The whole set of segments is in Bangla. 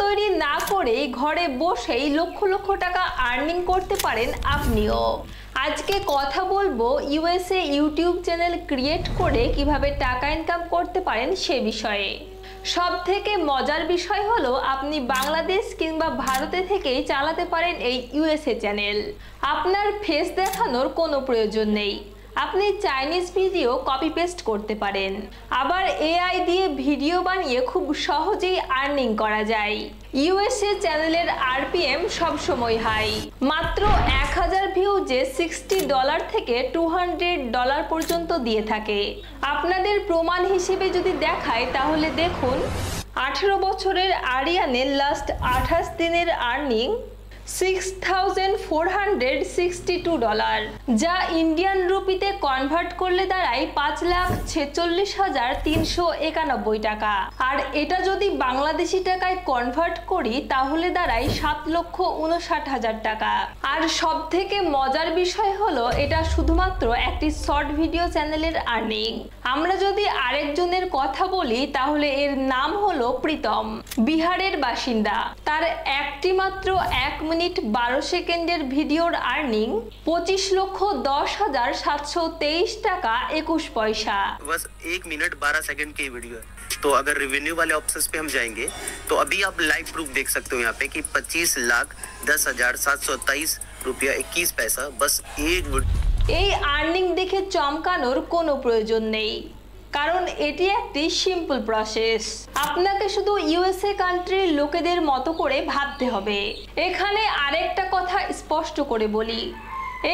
তৈরি না করেই ঘরে বসেই লক্ষ লক্ষ টাকা আর্নিং করতে পারেন আপনিও। আজকে কথা বলবো ইউএসএ ইউটিউব চ্যানেল ক্রিয়েট করে কিভাবে টাকা ইনকাম করতে পারেন সে বিষয়ে। সব থেকে মজার বিষয় হলো আপনি বাংলাদেশ কিংবা ভারতে থেকেই চালাতে পারেন এই ইউএসএ চ্যানেল। আপনার ফেস দেখানোর কোনো প্রয়োজন নেই। আপনি চাইনিজ ভিডিও কপি পেস্ট করতে পারেন, আবার এআই দিয়ে ভিডিও বানিয়ে খুব সহজেই আর্নিং করা যায়। ইউএসএ চ্যানেলের আরপিএম সবসময় হাই, মাত্র 1000 ভিউজে $60 থেকে $200 পর্যন্ত দিয়ে থাকে। আপনাদের প্রমাণ হিসেবে যদি দেখায় তাহলে দেখুন 18 বছরের আরিয়ানের লাস্ট 28 দিনের আর্নিং $6,462, যা ইন্ডিয়ান রুপিতে কনভার্ট করলে দাঁড়ায় 5,46,391 টাকা। আর এটা যদি বাংলাদেশি টাকায় কনভার্ট করি তাহলে দাঁড়ায় 7,59,000 টাকা। আর সব থেকে মজার বিষয় হলো এটা শুধুমাত্র একটি শর্ট ভিডিও চ্যানেলের আর্নিং। আমরা যদি আরেকজনের কথা বলি তাহলে এর নাম হলো প্রীতম, বিহারের বাসিন্দা। তার একটি মাত্র 1 মিনিট 12 সেকেন্ডের ভিডিওর আর্নিং 25,10,723 টাকা 21 পয়সা। बस 1 मिनट 12 सेकंड की वीडियो है। तो अगर रेवेन्यू वाले ऑप्शंस पे हम जाएंगे तो अभी आप लाइव प्रूफ देख सकते हो यहाँ पे कि 25,10,723 रुपया 21 पैसा बस एक। এই আর্নিং দেখে চমকানোর কোনো প্রয়োজন নেই, কারণ এটি একটি সিম্পল প্রসেস। আপনাকে শুধু ইউএসএ কান্ট্রির লোকেদের মতো করে ভাবতে হবে। এখানে আরেকটা কথা স্পষ্ট করে বলি,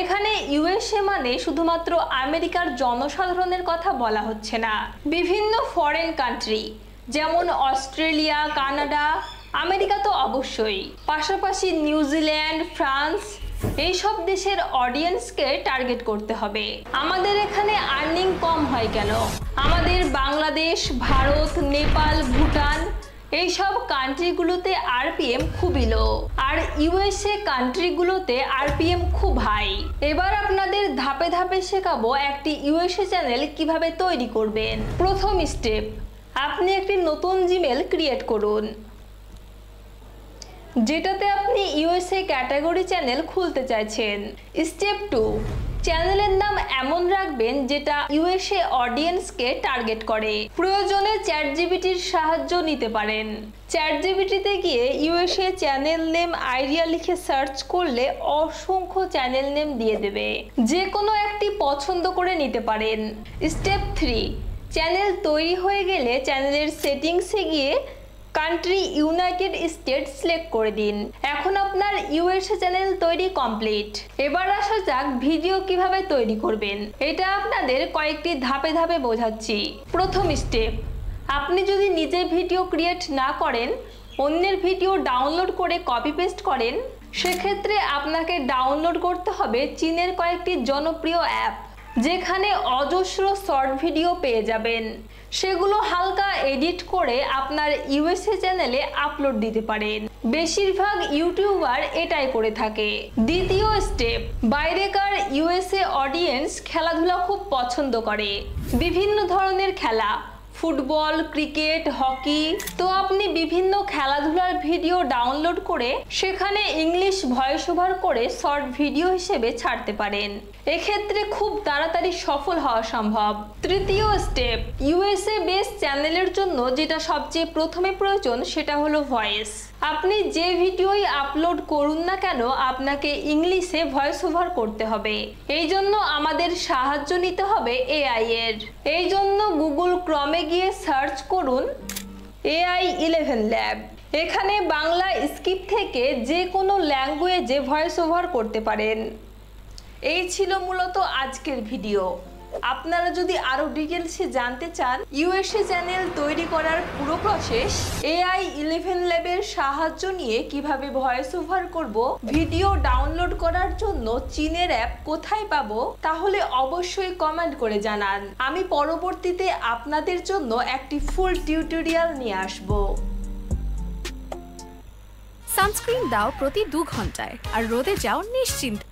এখানে ইউএসএ মানে শুধুমাত্র আমেরিকার জনসাধারণের কথা বলা হচ্ছে না। বিভিন্ন ফরেন কান্ট্রি যেমন অস্ট্রেলিয়া, কানাডা, আমেরিকা তো অবশ্যই, পাশাপাশি নিউজিল্যান্ড, ফ্রান্স, এইসব দেশের অডিয়েন্সকে টার্গেট করতে হবে। আমাদের এখানে আর্নিং কম হয় কেন? আমাদের বাংলাদেশ, ভারত, নেপাল, ভুটান এইসব কান্ট্রিগুলোতে আরপিএম খুবই লো, আর ইউএসএ কান্ট্রিগুলোতে আরপিএম খুব হাই। এবার আপনাদের ধাপে ধাপে শেখাবো একটি ইউএসএ চ্যানেল কিভাবে তৈরি করবেন। প্রথম স্টেপ, আপনি একটি নতুন জিমেল ক্রিয়েট করুন যেটাতে আপনি ইউএসএ ক্যাটাগরি চ্যানেল খুলতে চাইছেন। স্টেপ 2, চ্যানেলের নাম এমন রাখবেন যেটা ইউএসএ অডিয়েন্সকে টার্গেট করে। প্রয়োজনে চ্যাটজিপিটির সাহায্য নিতে পারেন। চ্যাটজিপিটিতে গিয়ে ইউএসএ চ্যানেল নেম আইডিয়া লিখে সার্চ করলে অসংখ্য চ্যানেল নেম দিয়ে দেবে, যে কোনো একটি পছন্দ করে নিতে পারেন। স্টেপ 3, চ্যানেল তৈরি হয়ে গেলে চ্যানেলের সেটিংসে গিয়ে কান্ট্রি ইউনাইটেড স্টেটস সিলেক্ট করে দিন। এখন আপনার ইউএসএ চ্যানেল তৈরি কমপ্লিট। এবার আসা যাক ভিডিও কিভাবে তৈরি করবেন। এটা আপনাদের কয়েকটি ধাপে ধাপে বোঝাচ্ছি। প্রথম স্টেপ, আপনি যদি নিজে ভিডিও ক্রিয়েট না করেন, অন্যের ভিডিও ডাউনলোড করে কপি পেস্ট করেন, সেক্ষেত্রে আপনাকে ডাউনলোড করতে হবে চীনের কয়েকটি জনপ্রিয় অ্যাপ, যেখানে অজস্র শর্ট ভিডিও পেয়ে যাবেন। সেগুলো হালকা এডিট করে আপনার ইউএসএ চ্যানেলে আপলোড দিতে পারেন। বেশিরভাগ ইউটিউবার এটাই করে থাকে। দ্বিতীয় স্টেপ, বাইরেকার ইউএসএ অডিয়েন্স খেলাধুলা খুব পছন্দ করে, বিভিন্ন ধরনের খেলা, ফুটবল, ক্রিকেট, হকি। তো আপনি বিভিন্ন খেলাধুলার ভিডিও ডাউনলোড করে সেখানে ইংলিশ ভয়েস ওভার করে শর্ট ভিডিও হিসেবে ছাড়তে পারেন। এক্ষেত্রে খুব তাড়াতাড়ি সফল হওয়া সম্ভব। তৃতীয় স্টেপ, ইউএসএ বেস চ্যানেলের জন্য যেটা সবচেয়ে প্রথমে প্রয়োজন সেটা হলো ভয়েস। আপনি যে ভিডিওই আপলোড করুন না কেন আপনাকে ইংলিশে ভয়েস ওভার করতে হবে। এই জন্য আমাদের সাহায্য নিতে হবে এআই এর। এই জন্য গুগল ক্রমে গিয়ে সার্চ করুন AI11 ল্যাব। এখানে বাংলা স্ক্রিপ্ট থেকে যে কোনো ল্যাঙ্গুয়েজে ভয়েস ওভার করতে পারেন। এই ছিল মূলত আজকের ভিডিও। আপনারা যদি আরো ডিটেইলসে জানতে চান ইউএসএ চ্যানেল তৈরি করার পুরো প্রসেস, AI11 ল্যাবের সাহায্য নিয়ে কিভাবে ভয়েস ওভার করব, ভিডিও ডাউনলোড করার জন্য চীনের অ্যাপ কোথায় পাবো, তাহলে অবশ্যই কমেন্ট করে জানান। আমি পরবর্তীতে আপনাদের জন্য একটি ফুল টিউটোরিয়াল নিয়ে আসব। সানস্ক্রিন দাও প্রতি 2 ঘন্টায় আর রোদে যাও নিশ্চিন্তে।